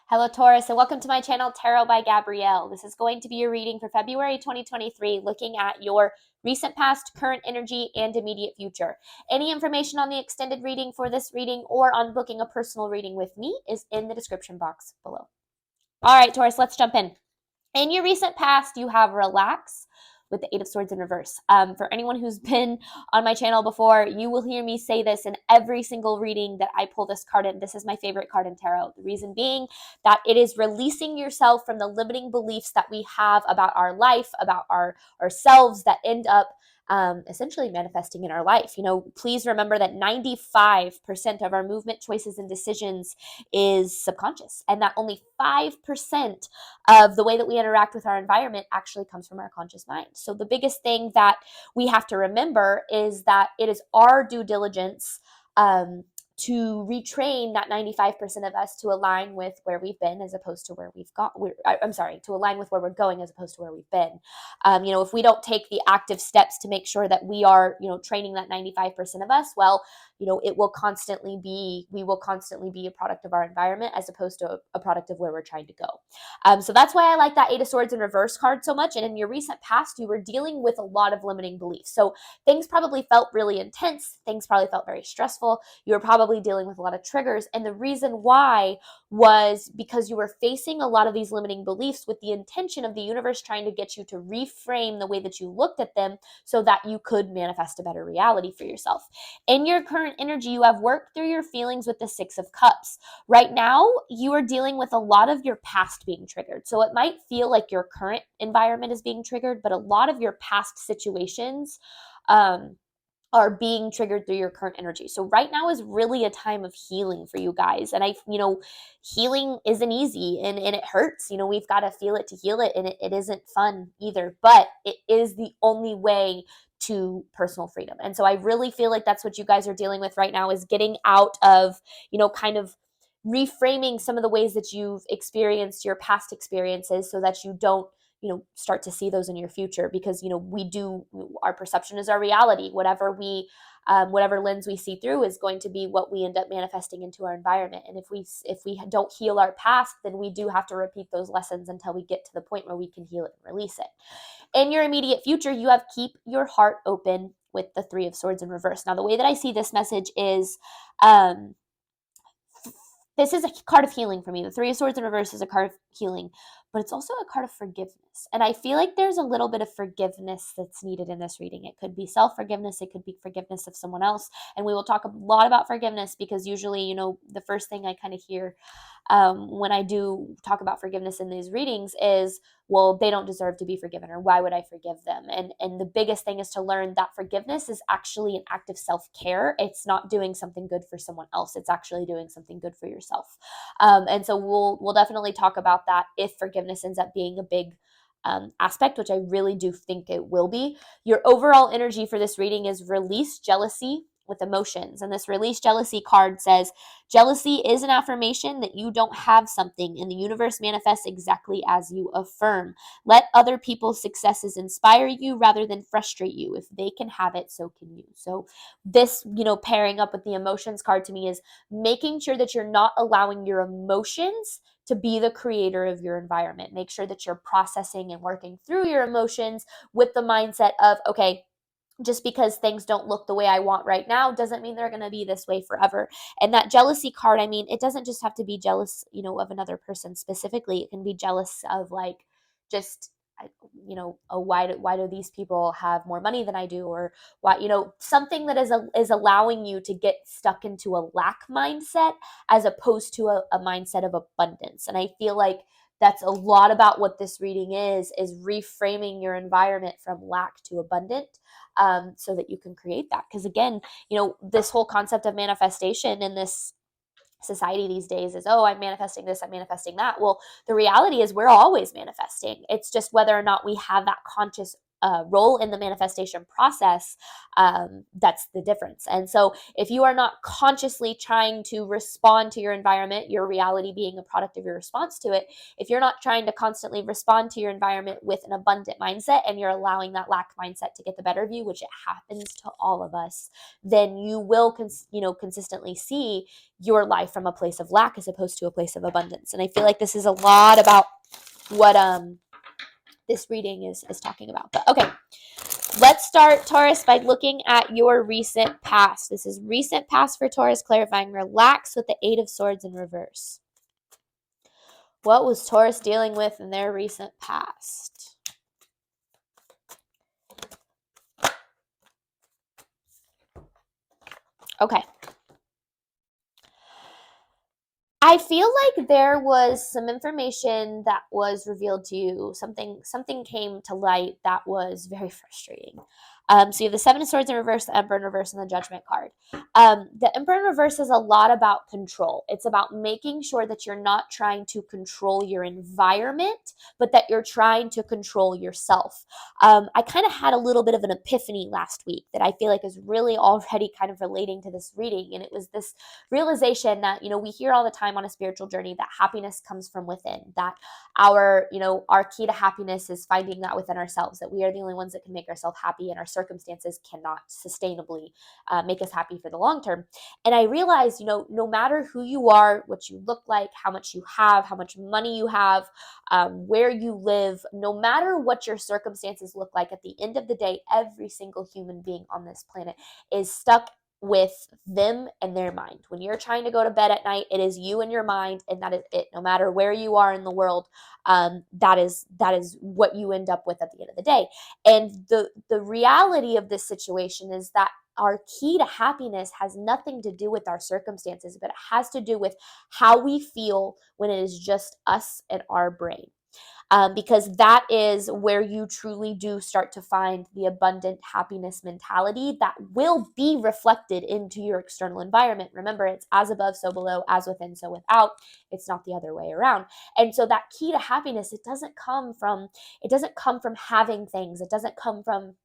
Hello, Taurus, and welcome to my channel, Tarot by Gabrielle. This is going to be your reading for February 2023, looking at your recent past, current energy, and immediate future. Any information on the extended reading for this reading or on booking a personal reading with me is in the description box below. All right, Taurus, let's jump in. In your recent past, you have relax with the Eight of Swords in reverse. For anyone who's been on my channel before, you will hear me say this in every single reading that I pull this card in. This is my favorite card in tarot. The reason being that it is releasing yourself from the limiting beliefs that we have about our life, about ourselves that end up essentially manifesting in our life. Please remember that 95% of our movement, choices, and decisions is subconscious, and that only 5% of the way that we interact with our environment actually comes from our conscious mind. So the biggest thing that we have to remember is that it is our due diligence to retrain that 95% of us to align with where we've been as opposed to where we've got. To align with where we're going as opposed to where we've been. If we don't take the active steps to make sure that we are, training that 95% of us, well, we will constantly be a product of our environment as opposed to a product of where we're trying to go. So that's why I like that Eight of Swords in reverse card so much. And in your recent past, you were dealing with a lot of limiting beliefs. So things probably felt really intense. Things probably felt very stressful. You were probably dealing with a lot of triggers. And the reason why was because you were facing a lot of these limiting beliefs with the intention of the universe trying to get you to reframe the way that you looked at them so that you could manifest a better reality for yourself. In your current energy, you have worked through your feelings with the Six of Cups. Right now, you are dealing with a lot of your past being triggered. So it might feel like your current environment is being triggered, but a lot of your past situations are being triggered through your current energy. So right now is really a time of healing for you guys. And healing isn't easy and it hurts. We've got to feel it to heal it. And it isn't fun either, but it is the only way to personal freedom. And so I really feel like that's what you guys are dealing with right now, is getting out of, kind of reframing some of the ways that you've experienced your past experiences so that you don't start to see those in your future, because our perception is our reality. Whatever lens we see through is going to be what we end up manifesting into our environment. And if we don't heal our past, then we do have to repeat those lessons until we get to the point where we can heal it and release it. In your immediate future, you have keep your heart open with the Three of Swords in reverse. Now, the way that I see this message is this is a card of healing for me. The Three of Swords in reverse is a card of healing, but it's also a card of forgiveness. And I feel like there's a little bit of forgiveness that's needed in this reading. It could be self-forgiveness. It could be forgiveness of someone else. And we will talk a lot about forgiveness because usually, the first thing I kind of hear when I do talk about forgiveness in these readings is, well, they don't deserve to be forgiven, or why would I forgive them? And the biggest thing is to learn that forgiveness is actually an act of self-care. It's not doing something good for someone else. It's actually doing something good for yourself. And so we'll definitely talk about that if forgiveness ends up being a big aspect, which I really do think it will be. Your overall energy for this reading is release jealousy with emotions. And this release jealousy card says, jealousy is an affirmation that you don't have something, and the universe manifests exactly as you affirm. Let other people's successes inspire you rather than frustrate you. If they can have it, so can you. So this, pairing up with the emotions card to me is making sure that you're not allowing your emotions to be the creator of your environment. Make sure that you're processing and working through your emotions with the mindset of, okay, just because things don't look the way I want right now doesn't mean they're going to be this way forever. And that jealousy card, it doesn't just have to be jealous, of another person specifically. It can be jealous of just, why do these people have more money than I do? Or why, something that is allowing you to get stuck into a lack mindset as opposed to a mindset of abundance. And I feel like that's a lot about what this reading is reframing your environment from lack to abundant, so that you can create that. Because again, this whole concept of manifestation in this society these days is, oh, I'm manifesting this, I'm manifesting that. Well, the reality is we're always manifesting. It's just whether or not we have that conscious role in the manifestation process, that's the difference. And so if you are not consciously trying to respond to your environment, your reality being a product of your response to it, if you're not trying to constantly respond to your environment with an abundant mindset and you're allowing that lack mindset to get the better of you, which it happens to all of us, then you will consistently see your life from a place of lack as opposed to a place of abundance. And I feel like this is a lot about what this reading is talking about. But okay, let's start, Taurus, by looking at your recent past. This is recent past for Taurus, clarifying relax with the Eight of Swords in reverse. What was Taurus dealing with in their recent past? Okay. I feel like there was some information that was revealed to you. Something came to light that was very frustrating. So you have the Seven of Swords in reverse, the Emperor in reverse, and the Judgment card. The Emperor in reverse is a lot about control. It's about making sure that you're not trying to control your environment, but that you're trying to control yourself. I kind of had a little bit of an epiphany last week that I feel like is really already kind of relating to this reading. And it was this realization that, we hear all the time on a spiritual journey that happiness comes from within, that our key to happiness is finding that within ourselves, that we are the only ones that can make ourselves happy, and our circumstances cannot sustainably make us happy for the long term. And I realized, no matter who you are, what you look like, how much you have, how much money you have, where you live, no matter what your circumstances look like, at the end of the day, every single human being on this planet is stuck with them and their mind. When you're trying to go to bed at night, it is you and your mind, and that is it. No matter where you are in the world, that is what you end up with at the end of the day. And the reality of this situation is that our key to happiness has nothing to do with our circumstances, but it has to do with how we feel when it is just us and our brain. Because that is where you truly do start to find the abundant happiness mentality that will be reflected into your external environment. Remember, it's as above, so below, as within, so without. It's not the other way around. And so that key to happiness, it doesn't come from having things. It doesn't come from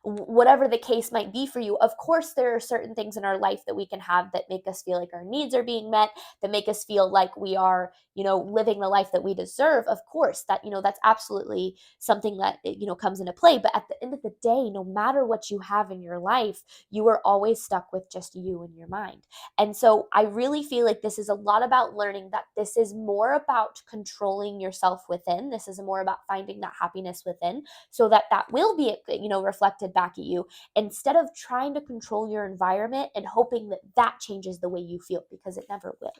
whatever the case might be for you. Of course, there are certain things in our life that we can have that make us feel like our needs are being met, that make us feel like we are, living the life that we deserve. Of course, that's absolutely something that, comes into play. But at the end of the day, no matter what you have in your life, you are always stuck with just you and your mind. And so I really feel like this is a lot about learning that this is more about controlling yourself within. This is more about finding that happiness within, so that will be, reflected back at you, instead of trying to control your environment and hoping that changes the way you feel, because it never will.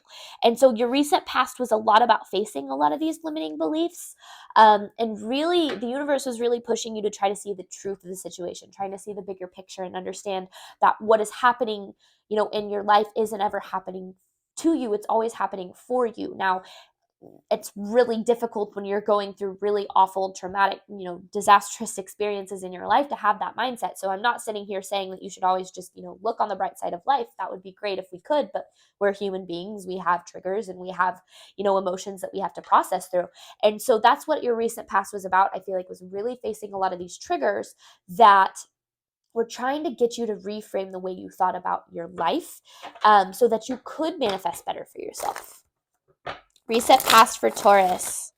And so your recent past was a lot about facing a lot of these limiting beliefs. And really, the universe was really pushing you to try to see the truth of the situation, trying to see the bigger picture and understand that what is happening, in your life isn't ever happening to you. It's always happening for you. Now, it's really difficult when you're going through really awful, traumatic, disastrous experiences in your life to have that mindset. So I'm not sitting here saying that you should always just, look on the bright side of life. That would be great if we could, but we're human beings. We have triggers and we have, emotions that we have to process through. And so that's what your recent past was about. I feel like was really facing a lot of these triggers that we're trying to get you to reframe the way you thought about your life, so that you could manifest better for yourself. Reset past for Taurus.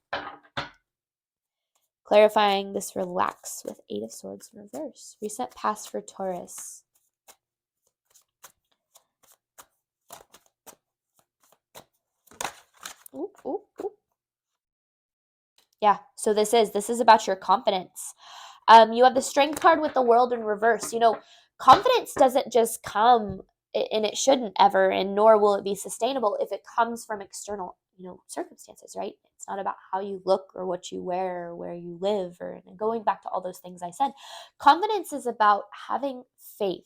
Clarifying this relax with Eight of Swords in reverse. Reset past for Taurus. Ooh, ooh, ooh. Yeah, so this is about your confidence. You have the Strength card with the World in reverse. Confidence doesn't just come, and it shouldn't ever, and nor will it be sustainable if it comes from external, circumstances, right? It's not about how you look or what you wear or where you live, or going back to all those things I said. Confidence is about having faith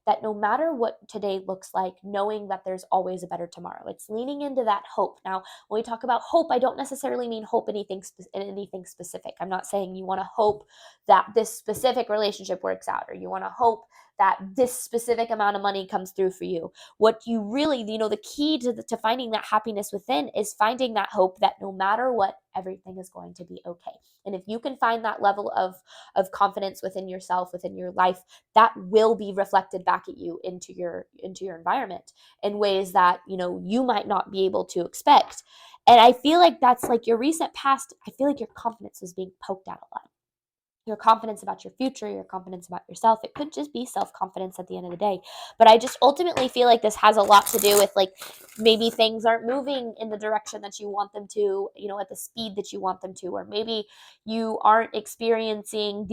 that no matter what today looks like, knowing that there's always a better tomorrow. It's leaning into that hope. Now, when we talk about hope, I don't necessarily mean hope in anything specific. I'm not saying you want to hope that this specific relationship works out, or you want to hope that this specific amount of money comes through for you. What you really, the key to finding that happiness within is finding that hope that no matter what, everything is going to be okay. And if you can find that level of confidence within yourself, within your life, that will be reflected back at you into your environment in ways that, you might not be able to expect. And I feel like that's like your recent past, I feel like your confidence was being poked at a lot. Your confidence about your future, your confidence about yourself. It could just be self-confidence at the end of the day. But I just ultimately feel like this has a lot to do with like maybe things aren't moving in the direction that you want them to, at the speed that you want them to, or maybe you aren't experiencing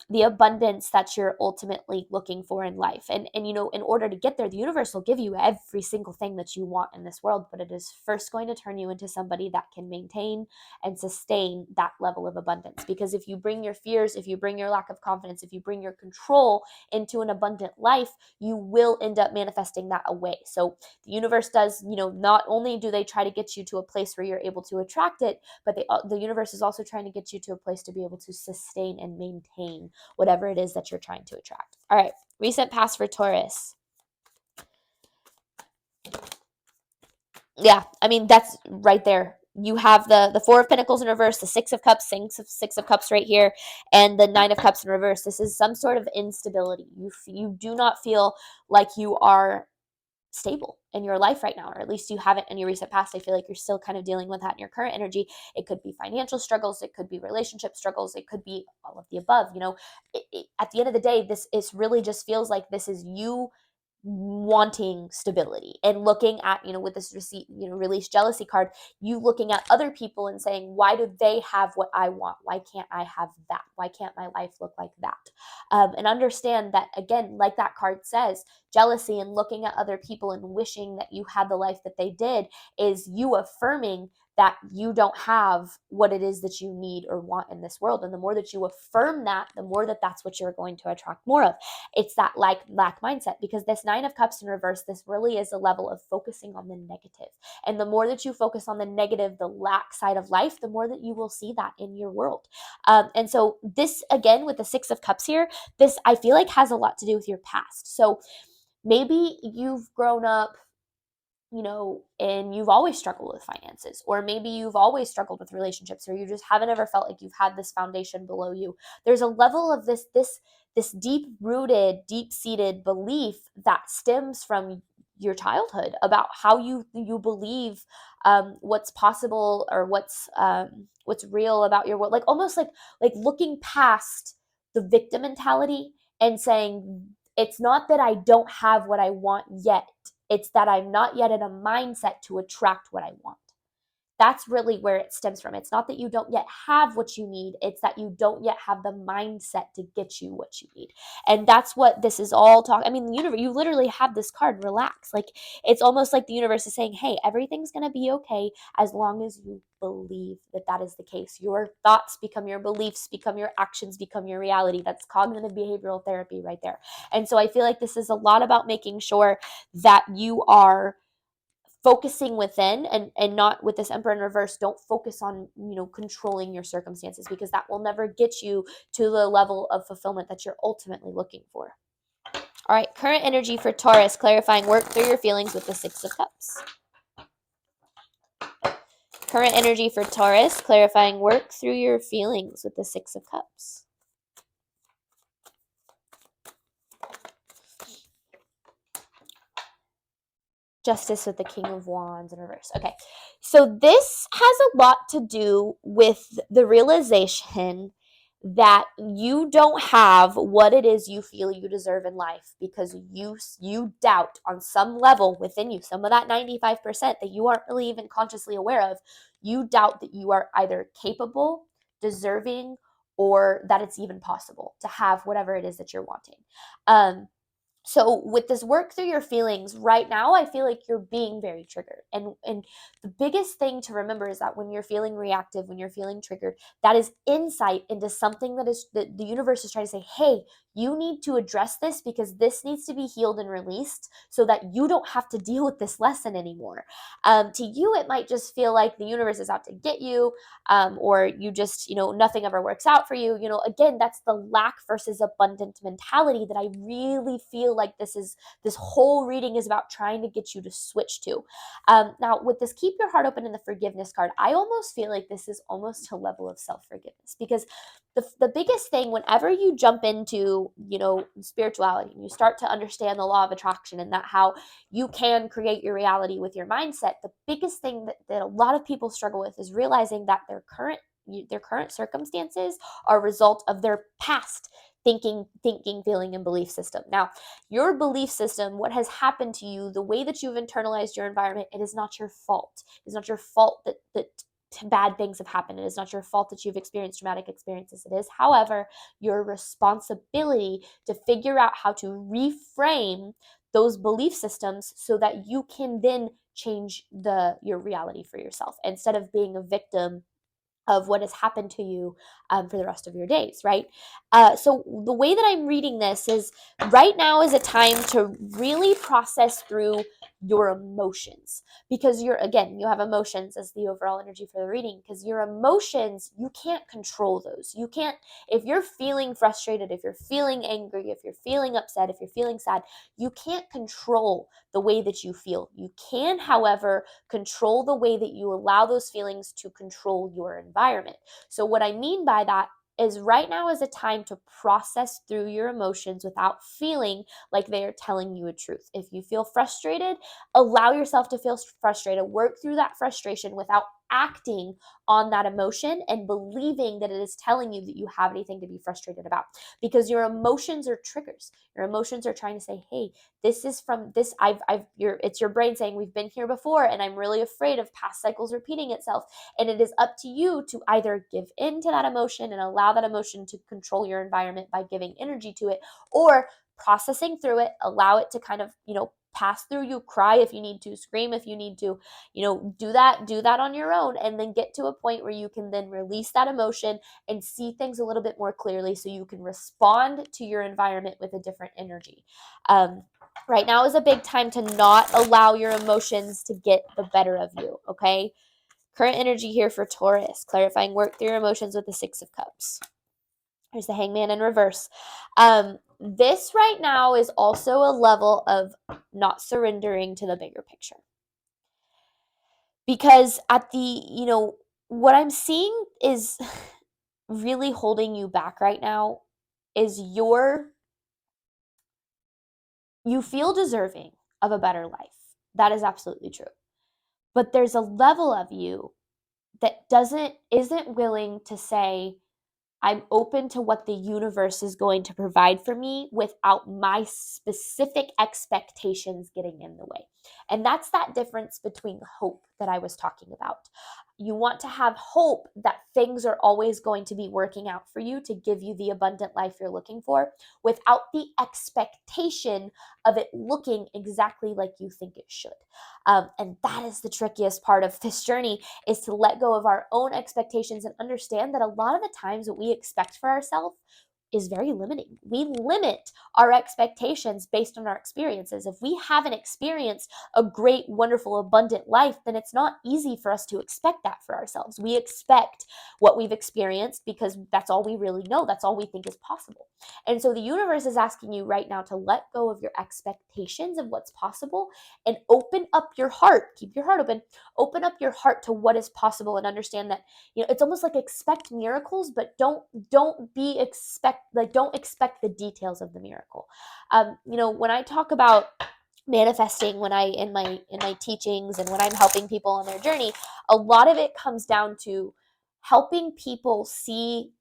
the abundance that you're ultimately looking for in life. And in order to get there, the universe will give you every single thing that you want in this world, but it is first going to turn you into somebody that can maintain and sustain that level of abundance. Because if you bring your fears, if you bring your lack of confidence, if you bring your control into an abundant life, you will end up manifesting that away. So the universe does, not only do they try to get you to a place where you're able to attract it, but the universe is also trying to get you to a place to be able to sustain and maintain whatever it is that you're trying to attract. All right, recent past for Taurus. Yeah, I mean, that's right there. You have the Four of Pentacles in reverse, the Six of Cups, Six of Cups right here, and the Nine of Cups in reverse. This is some sort of instability. You do not feel like you are stable in your life right now, or at least you haven't in your recent past. I feel like you're still kind of dealing with that in your current energy. It could be financial struggles, it could be relationship struggles, it could be all of the above. At the end of the day, this is really just feels like this is you wanting stability and looking at, with this release jealousy card, you looking at other people and saying, why do they have what I want? Why can't I have that? Why can't my life look like that? And understand that, again, like that card says, jealousy and looking at other people and wishing that you had the life that they did is you affirming that you don't have what it is that you need or want in this world. And the more that you affirm that, the more that that's what you're going to attract more of. It's that lack mindset, because this Nine of Cups in reverse, this really is a level of focusing on the negative. And the more that you focus on the negative, the lack side of life, the more that you will see that in your world. And so this, again, with the Six of Cups here, this I feel like has a lot to do with your past. So maybe you've grown up, and you've always struggled with finances, or maybe you've always struggled with relationships, or you just haven't ever felt like you've had this foundation below you. There's a level of this deep rooted, deep seated belief that stems from your childhood about how you believe what's possible, or what's real about your world, like almost like looking past the victim mentality and saying, it's not that I don't have what I want yet. It's that I'm not yet in a mindset to attract what I want. That's really where it stems from. It's not that you don't yet have what you need. It's that you don't yet have the mindset to get you what you need. And that's what this is all talking. I mean, the universe, you literally have this card, relax. Like, it's almost like the universe is saying, hey, everything's going to be okay as long as you believe that that is the case. Your thoughts become your beliefs, become your actions, become your reality. That's cognitive behavioral therapy right there. And so I feel like this is a lot about making sure that you are focusing within, and not with this Emperor in reverse. Don't focus on controlling your circumstances, because that will never get you to the level of fulfillment that you're ultimately looking for. All right, current energy for Taurus, clarifying work through your feelings with the Six of Cups. Current energy for Taurus, clarifying work through your feelings with the Six of Cups. Justice with the King of Wands in reverse. Okay, so this has a lot to do with the realization that you don't have what it is you feel you deserve in life, because you doubt on some level within you, some of that 95% that you aren't really even consciously aware of. You doubt that you are either capable, deserving, or that it's even possible to have whatever it is that you're wanting. So with this work through your feelings right now, I feel like you're being very triggered. And the biggest thing to remember is that when you're feeling reactive, when you're feeling triggered, that is insight into something that the universe is trying to say, hey, You need to address this because this needs to be healed and released so that you don't have to deal with this lesson anymore. To you, it might just feel like the universe is out to get you, or you just, nothing ever works out for you. Again, that's the lack versus abundant mentality that I really feel like this whole reading is about trying to get you to switch to. Now, with this keep your heart open in the forgiveness card, I almost feel like this is almost a level of self-forgiveness, because the biggest thing whenever you jump into, spirituality, and you start to understand the law of attraction and that how you can create your reality with your mindset, the biggest thing that a lot of people struggle with is realizing that their current circumstances are a result of their past thinking, feeling, and belief system. Now, your belief system, what has happened to you, the way that you've internalized your environment, it is not your fault. It's not your fault that bad things have happened. It is not your fault that you've experienced traumatic experiences. It is, however, your responsibility to figure out how to reframe those belief systems so that you can then change your reality for yourself, instead of being a victim of what has happened to you for the rest of your days, right? So the way that I'm reading this is, right now is a time to really process through your emotions, because you have emotions as the overall energy for the reading, because your emotions, you can't control those. You can't, if you're feeling frustrated, if you're feeling angry, if you're feeling upset, if you're feeling sad, you can't control the way that you feel. You can, however, control the way that you allow those feelings to control your environment. So what I mean by that is, right now is a time to process through your emotions without feeling like they are telling you a truth. If you feel frustrated, allow yourself to feel frustrated. Work through that frustration without acting on that emotion and believing that it is telling you that you have anything to be frustrated about, because your emotions are triggers. Your emotions are trying to say, hey, this is from this, it's your brain saying, we've been here before and I'm really afraid of past cycles repeating itself. And it is up to you to either give in to that emotion and allow that emotion to control your environment by giving energy to it, or processing through it, allow it to kind of, pass through you, cry if you need to, scream if you need to, do that on your own, and then get to a point where you can then release that emotion and see things a little bit more clearly so you can respond to your environment with a different energy. Right now is a big time to not allow your emotions to get the better of you, okay? Current energy here for Taurus, clarifying work through your emotions with the Six of Cups. There's the Hangman in reverse. This right now is also a level of not surrendering to the bigger picture. Because what I'm seeing is really holding you back right now is you feel deserving of a better life. That is absolutely true. But there's a level of you that isn't willing to say, I'm open to what the universe is going to provide for me without my specific expectations getting in the way. And that's that difference between hope that I was talking about. You want to have hope that things are always going to be working out for you to give you the abundant life you're looking for, without the expectation of it looking exactly like you think it should. And that is the trickiest part of this journey, is to let go of our own expectations and understand that a lot of the times what we expect for ourselves is very limiting. We limit our expectations based on our experiences. If we haven't experienced a great, wonderful, abundant life, then it's not easy for us to expect that for ourselves. We expect what we've experienced because that's all we really know. That's all we think is possible. And so the universe is asking you right now to let go of your expectations of what's possible and open up your heart. Keep your heart open up your heart to what is possible, and understand that, it's almost like expect miracles, but don't expect the details of the miracle. When I talk about manifesting, when I in my teachings and when I'm helping people on their journey, a lot of it comes down to helping people see,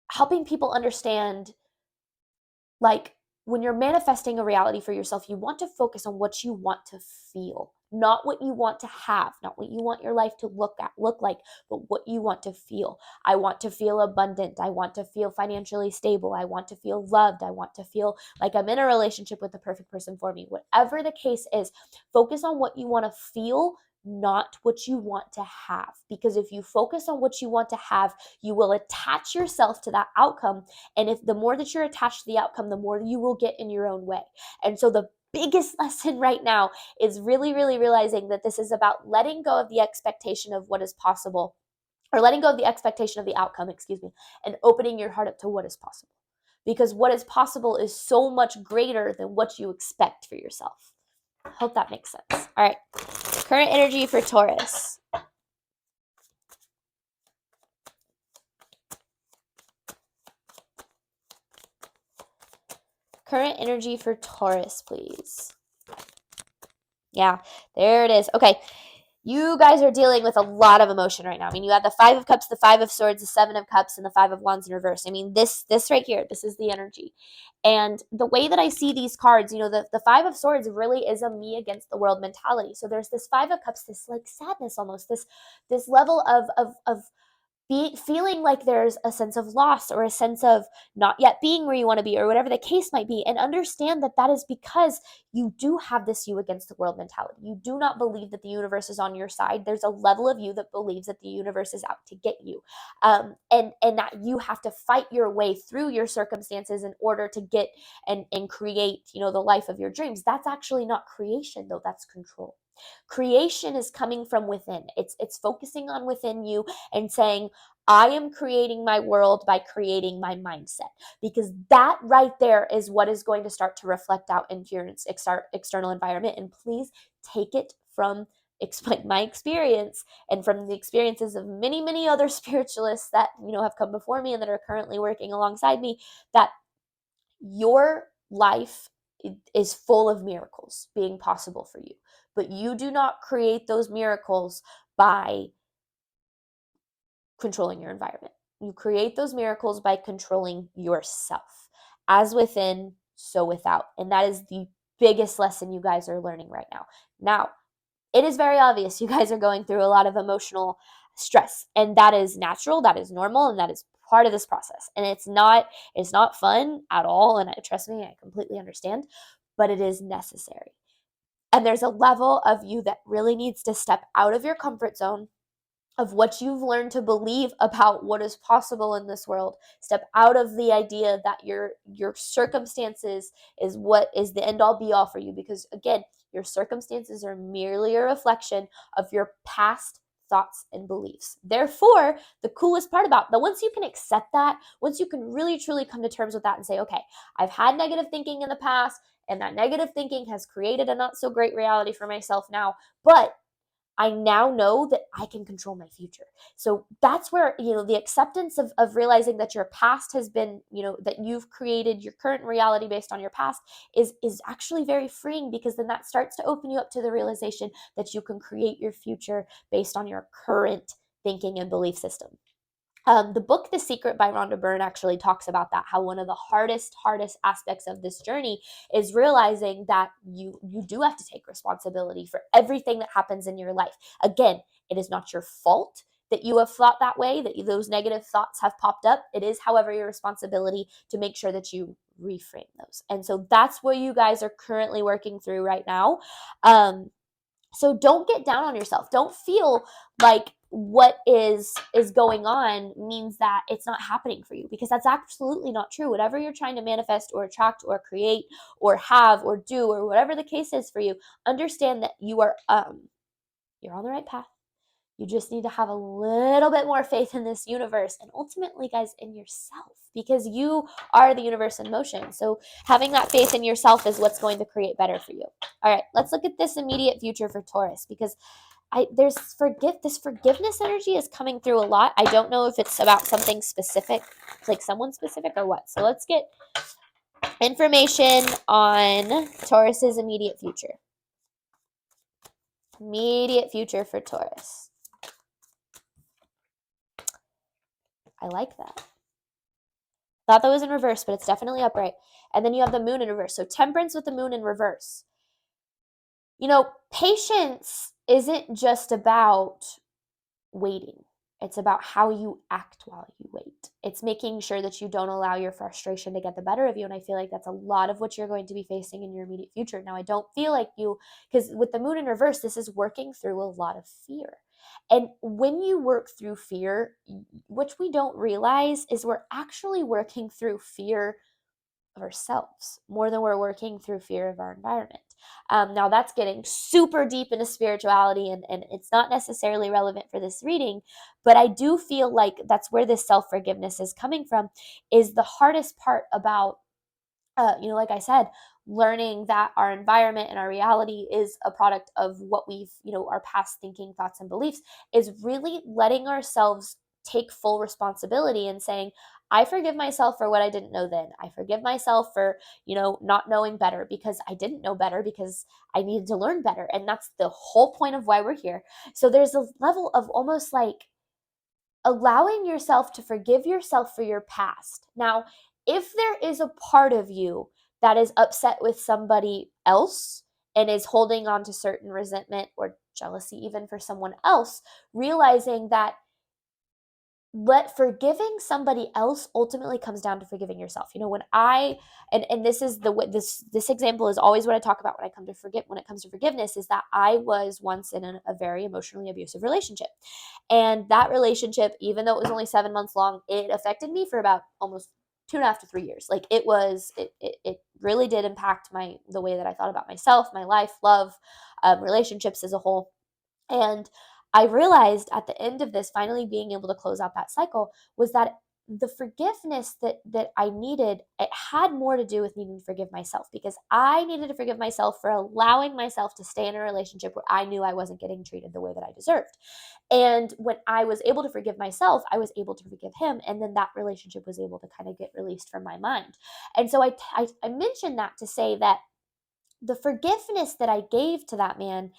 helping people understand, like, when you're manifesting a reality for yourself, you want to focus on what you want to feel, not what you want to have, not what you want your life to look like, but what you want to feel. I want to feel abundant. I want to feel financially stable. I want to feel loved. I want to feel like I'm in a relationship with the perfect person for me. Whatever the case is, focus on what you want to feel, not what you want to have. Because if you focus on what you want to have, you will attach yourself to that outcome. And if the more that you're attached to the outcome, the more you will get in your own way. And so the biggest lesson right now is really, really realizing that this is about letting go of the expectation of what is possible, or letting go of the expectation of the outcome, and opening your heart up to what is possible. Because what is possible is so much greater than what you expect for yourself. Hope that makes sense. All right. Current energy for Taurus. Current energy for Taurus, please. Yeah, there it is. Okay. You guys are dealing with a lot of emotion right now. I mean, you have the 5 of Cups, the 5 of Swords, the 7 of Cups, and the 5 of Wands in reverse. I mean, this right here, this is the energy. And the way that I see these cards, the 5 of Swords really is a me against the world mentality. So there's this 5 of Cups, this like sadness almost, this level of feeling like there's a sense of loss, or a sense of not yet being where you want to be, or whatever the case might be. And understand that that is because you do have this you against the world mentality. You do not believe that the universe is on your side. There's a level of you that believes that the universe is out to get you, and that you have to fight your way through your circumstances in order to get and create the life of your dreams. That's actually not creation, though. That's control. Creation is coming from within. It's focusing on within you and saying, I am creating my world by creating my mindset, because that right there is what is going to start to reflect out into your external environment. And please take it from my experience and from the experiences of many, many other spiritualists that have come before me and that are currently working alongside me, that your life is full of miracles being possible for you. But you do not create those miracles by controlling your environment. You create those miracles by controlling yourself. As within, so without. And that is the biggest lesson you guys are learning right now. Now, it is very obvious you guys are going through a lot of emotional stress, and that is natural, that is normal, and that is part of this process. And it's not fun at all, and trust me, I completely understand, but it is necessary. And there's a level of you that really needs to step out of your comfort zone, of what you've learned to believe about what is possible in this world. Step out of the idea that your circumstances is what is the end all be all for you, because again, your circumstances are merely a reflection of your past thoughts and beliefs. Therefore, the coolest part about that, once you can accept that, once you can really truly come to terms with that and say, okay, I've had negative thinking in the past, and that negative thinking has created a not so great reality for myself now, but I now know that I can control my future. So that's where, the acceptance of realizing that your past has been, that you've created your current reality based on your past is actually very freeing, because then that starts to open you up to the realization that you can create your future based on your current thinking and belief system. The book The Secret by Rhonda Byrne actually talks about that, how one of the hardest aspects of this journey is realizing that you do have to take responsibility for everything that happens in your life. Again, it is not your fault that you have thought that way, that those negative thoughts have popped up. It is, however, your responsibility to make sure that you reframe those. And so that's what you guys are currently working through right now. So don't get down on yourself. Don't feel like what is going on means that it's not happening for you, because that's absolutely not true. Whatever you're trying to manifest or attract or create or have or do, or whatever the case is for you, understand that you are you're on the right path. You just need to have a little bit more faith in this universe, and ultimately, guys, in yourself, because you are the universe in motion. So having that faith in yourself is what's going to create better for you. All right, let's look at this immediate future for Taurus, because this forgiveness energy is coming through a lot. I don't know if it's about something specific, like someone specific or what. So let's get information on Taurus's immediate future. Immediate future for Taurus. I like that. Thought that was in reverse, but it's definitely upright. And then you have the moon in reverse. So temperance with the moon in reverse. Patience isn't just about waiting. It's about how you act while you wait. It's making sure that you don't allow your frustration to get the better of you. And I feel like that's a lot of what you're going to be facing in your immediate future. Now, I don't feel like because with the moon in reverse, this is working through a lot of fear. And when you work through fear, which we don't realize, is we're actually working through fear of ourselves more than we're working through fear of our environment. Now, that's getting super deep into spirituality, and it's not necessarily relevant for this reading, but I do feel like that's where this self-forgiveness is coming from, is the hardest part about like I said, learning that our environment and our reality is a product of what our past thinking, thoughts, and beliefs, is really letting ourselves take full responsibility and saying, I forgive myself for what I didn't know then. I forgive myself for, not knowing better because I didn't know better because I needed to learn better. And that's the whole point of why we're here. So there's a level of almost like allowing yourself to forgive yourself for your past. Now, if there is a part of you that is upset with somebody else and is holding on to certain resentment or jealousy, even for someone else, realizing that forgiving somebody else ultimately comes down to forgiving yourself. When and this is this example is always what I talk about when it comes to forgiveness, is that I was once in a very emotionally abusive relationship. And that relationship, even though it was only 7 months long, it affected me for about almost 2.5 to 3 years. Like it really did impact the way that I thought about myself, my life, love, relationships as a whole. And I realized at the end of this, finally being able to close out that cycle, was that the forgiveness that I needed, it had more to do with needing to forgive myself, because I needed to forgive myself for allowing myself to stay in a relationship where I knew I wasn't getting treated the way that I deserved. And when I was able to forgive myself, I was able to forgive him. And then that relationship was able to kind of get released from my mind. And so I mentioned that to say that the forgiveness that I gave to that man,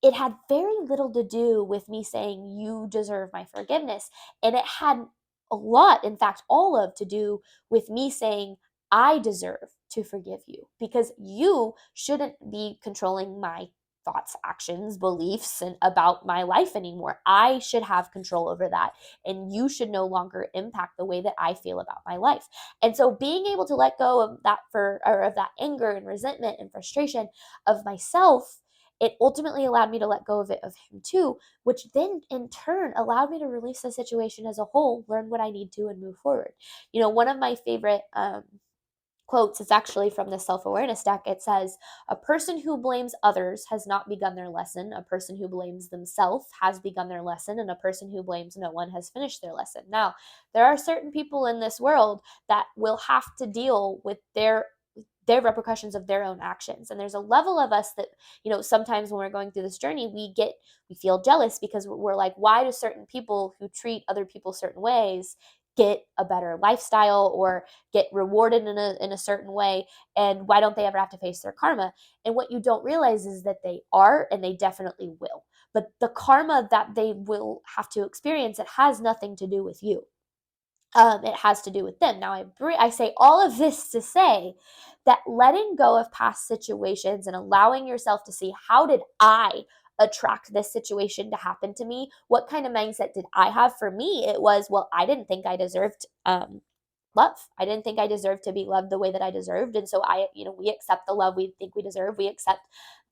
it had very little to do with me saying, you deserve my forgiveness. And it had a lot, in fact, all of to do with me saying, I deserve to forgive you, because you shouldn't be controlling my thoughts, actions, beliefs, and about my life anymore. I should have control over that. And you should no longer impact the way that I feel about my life. And so being able to let go of of that anger and resentment and frustration of myself, it ultimately allowed me to let go of him too, which then in turn allowed me to release the situation as a whole, learn what I need to, and move forward. One of my favorite quotes is actually from the self-awareness deck. It says, a person who blames others has not begun their lesson. A person who blames themselves has begun their lesson. And a person who blames no one has finished their lesson. Now, there are certain people in this world that will have to deal with their repercussions of their own actions. And there's a level of us that, sometimes when we're going through this journey, we feel jealous, because we're like, why do certain people who treat other people certain ways get a better lifestyle or get rewarded in a certain way, and why don't they ever have to face their karma? And what you don't realize is that they are, and they definitely will. But the karma that they will have to experience, it has nothing to do with you. It has to do with them. Now, I say all of this to say that letting go of past situations and allowing yourself to see, how did I attract this situation to happen to me? What kind of mindset did I have? For me, it was, well, I didn't think I deserved love. I didn't think I deserved to be loved the way that I deserved. And so we accept the love we think we deserve. We accept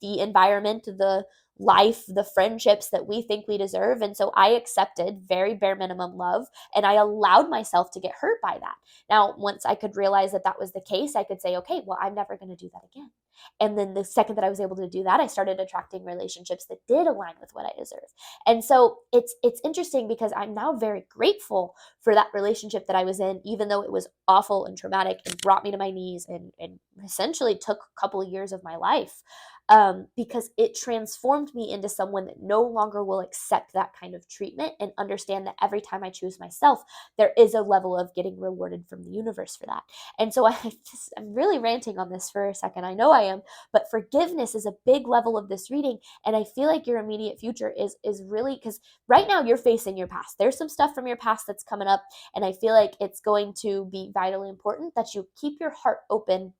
the environment, the life, the friendships that we think we deserve. And so I accepted very bare minimum love, and I allowed myself to get hurt by that. Now, once I could realize that that was the case, I could say, okay, well, I'm never going to do that again. And then the second that I was able to do that, I started attracting relationships that did align with what I deserve. And so it's interesting, because I'm now very grateful for that relationship that I was in, even though it was awful and traumatic and brought me to my knees and essentially took a couple of years of my life. Because it transformed me into someone that no longer will accept that kind of treatment, and understand that every time I choose myself, there is a level of getting rewarded from the universe for that. And so I'm really ranting on this for a second. I know I am, but forgiveness is a big level of this reading. And I feel like your immediate future is really, because right now you're facing your past. There's some stuff from your past that's coming up. And I feel like it's going to be vitally important that you keep your heart open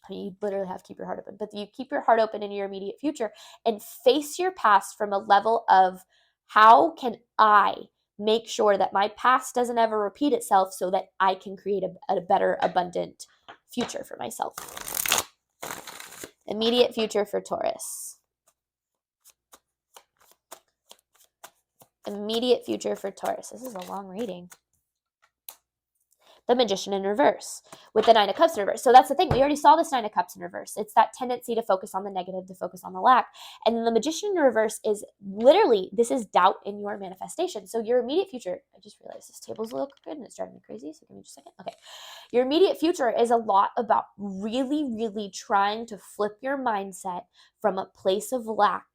I mean, you literally have to keep your heart open, but you keep your heart open in your immediate future and face your past from a level of how can I make sure that my past doesn't ever repeat itself so that I can create a better, abundant future for myself. Immediate future for Taurus. Immediate future for Taurus. This is a long reading. The Magician in reverse with the Nine of Cups in reverse. So that's the thing. We already saw this Nine of Cups in reverse. It's that tendency to focus on the negative, to focus on the lack. And then the Magician in reverse is literally, this is doubt in your manifestation. So your immediate future, I just realized this table's a little crooked and it's driving me crazy. So give me just a second. Okay. Your immediate future is a lot about really, really trying to flip your mindset from a place of lack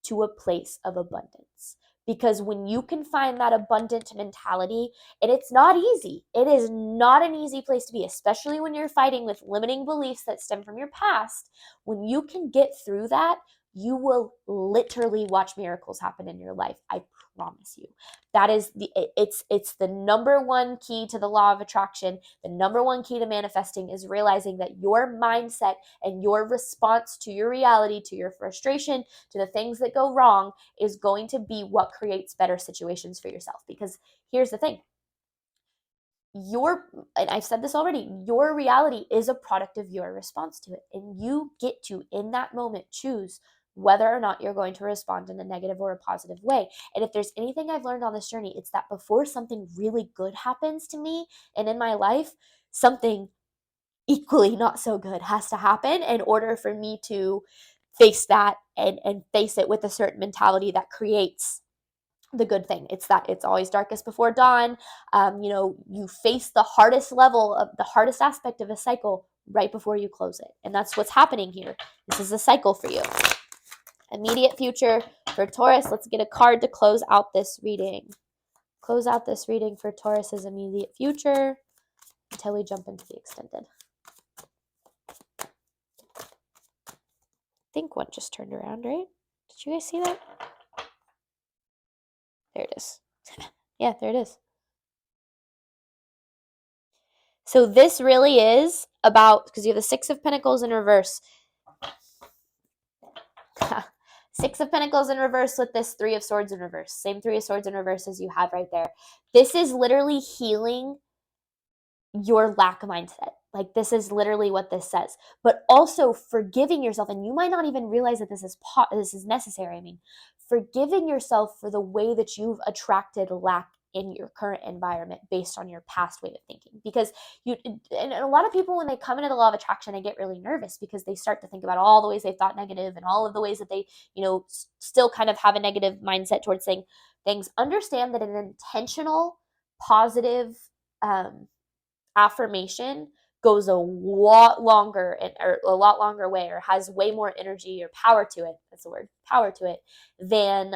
to a place of abundance. Because when you can find that abundant mentality, and it's not easy. It is not an easy place to be, especially when you're fighting with limiting beliefs that stem from your past. When you can get through that, you will literally watch miracles happen in your life. I promise you. That is it's the number one key to the law of attraction. The number one key to manifesting is realizing that your mindset and your response to your reality, to your frustration, to the things that go wrong is going to be what creates better situations for yourself. Because here's the thing. And I've said this already, your reality is a product of your response to it. And you get to, in that moment, choose whether or not you're going to respond in a negative or a positive way. And if there's anything I've learned on this journey, it's that before something really good happens to me and in my life, something equally not so good has to happen in order for me to face that and face it with a certain mentality that creates the good thing. It's that it's always darkest before dawn. You face the hardest level of the hardest aspect of a cycle right before you close it. And that's what's happening here. This is a cycle for you. Immediate future for Taurus. Let's get a card to close out this reading. Close out this reading for Taurus's immediate future until we jump into the extended. I think one just turned around, right? Did you guys see that? There it is. Yeah, there it is. So this really is about, because you have the Six of Pentacles in reverse. Six of Pentacles in reverse with this Three of Swords in reverse. Same Three of Swords in reverse as you have right there. This is literally healing your lack mindset. Like, this is literally what this says. But also forgiving yourself, and you might not even realize that this is necessary. I mean, forgiving yourself for the way that you've attracted lack in your current environment based on your past way of thinking. Because and a lot of people, when they come into the law of attraction, they get really nervous because they start to think about all the ways they've thought negative and all of the ways that they, still kind of have a negative mindset towards saying things. Understand that an intentional, positive, affirmation goes a lot longer or a lot longer way, or has way more energy or power to it. That's the word, power to it, than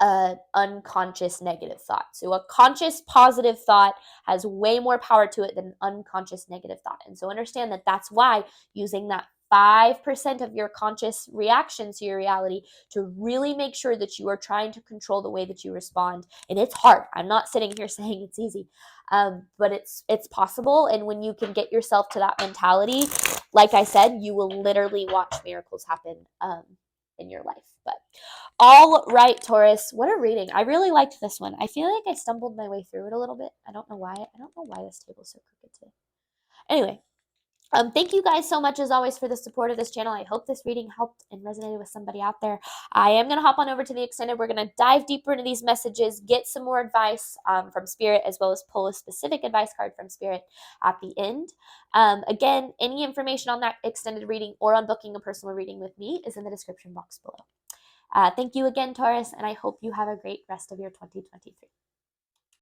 an unconscious negative thought. So a conscious positive thought has way more power to it than an unconscious negative thought. And so understand that that's why using that 5% of your conscious reaction to your reality to really make sure that you are trying to control the way that you respond. And it's hard. I'm not sitting here saying it's easy, but it's possible. And when you can get yourself to that mentality, like I said, you will literally watch miracles happen in your life. But all right, Taurus, what a reading. I really liked this one. I feel like I stumbled my way through it a little bit. I don't know why. I don't know why this table is so crooked today. Anyway, thank you guys so much, as always, for the support of this channel. I hope this reading helped and resonated with somebody out there. I am going to hop on over to the extended. We're going to dive deeper into these messages, get some more advice from Spirit, as well as pull a specific advice card from Spirit at the end. Again, any information on that extended reading or on booking a personal reading with me is in the description box below. Thank you again, Taurus, and I hope you have a great rest of your 2023.